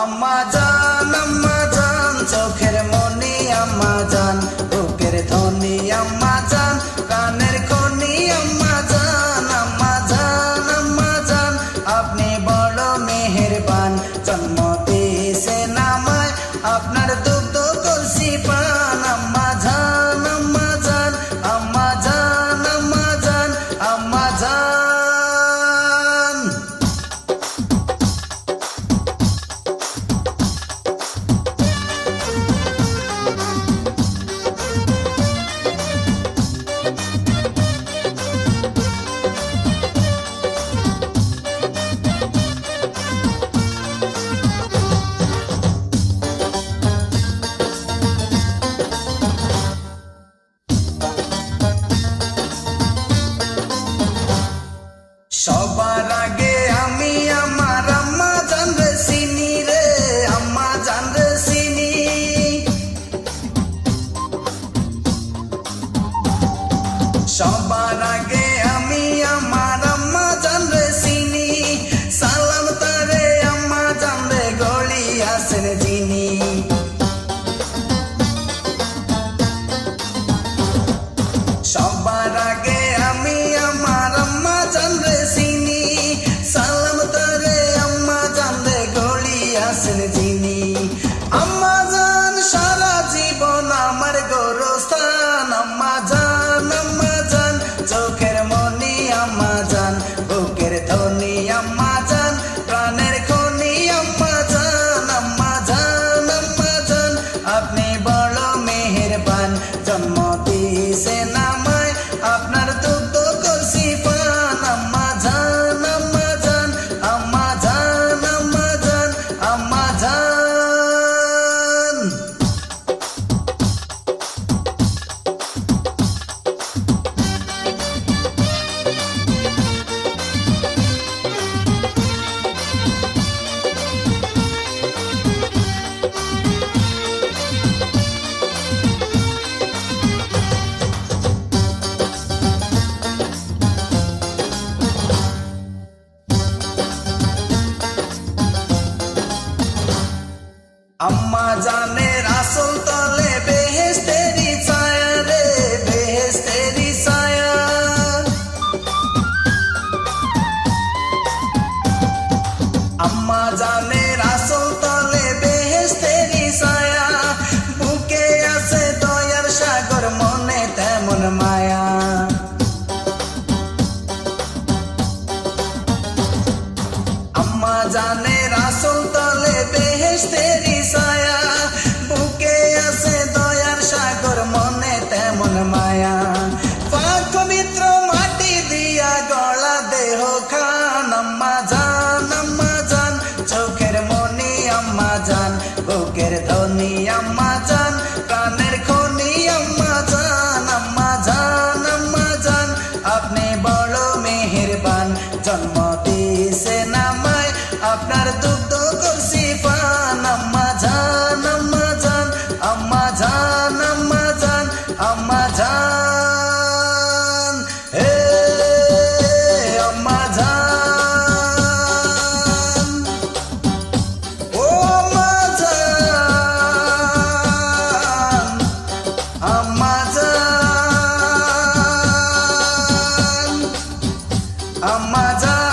আম্মা জান চোখের মনি আম্মা জান, বুকের ধনি আম্মা জান, প্রাণের খনি আম্মা জান। আম্মা জান আপনি বড় মেহেরবান, জন্ম দিয়েছেন আমায়, আপনার দুগ্ধ কলসি পান। আম্মা জান আম্মা জান, আম্মা জান আম্মা জান, আম্মা জান। সবার আগে আমি আমার আম্মা জান রে চিনি রে, আম্মা জান রে চিনি। সবার আগে আমি আমার আম্মা জান রে চিনি, সালাম তারে আম্মা জান রে গলি আছেন যিনি। সবার আগে আমি আমার আম্মা জান রে চিনি, সালাম তারে আম্মা জান রে গলি আছেন যিনি। আম্মা জান সারা জীবন আমার গোরস্থান, আম্মা জান চোখের মনি আম্মা জান, বুকের ধনি আম্মা জান, প্রাণের খনি আম্মা জান। আম্মা জান আপনি বড় মেহেরবান, জন্ম দিয়েছেন আমায়, আপনার দুগ্ধ কলসি পান। আম্মা জান আম্মা জান, আম্মা জান আম্মা জান, আম্মা জান। আম্মা জানের আসল তলে বেহেশতেরি ছায়া রে, বেহেশতেরি ছায়া। আম্মা জানের আসল তলে বেহেশতেরি ছায়া, বুকে আছে দয়ার সাগর, মনে তেমন মায়া। আম্মা জানের আসল তলে বেহেশতেরি ছায়া, বুকে আছে দয়ার সাগর, মনে তেমন মায়া। পাক পবিত্র মাটি দিয়া গলা দেহ খান, আম্মা জান চোখের মনি আম্মা জান, বুকের ধনি আম্মা জান, প্রাণের খনি আম্মা জান। আম্মা জান আপনি বড় মেহেরবান, জন্ম দিয়েছেন আমায়, আপনার দুগ্ধ কলসি পান। আম্মা জান আম্মা জান, আম্মা জান আম্মা জান, আম্মা জান। হে আম্মা জান, ও আম্মা জান, আম্মা জান, আম্মা জান।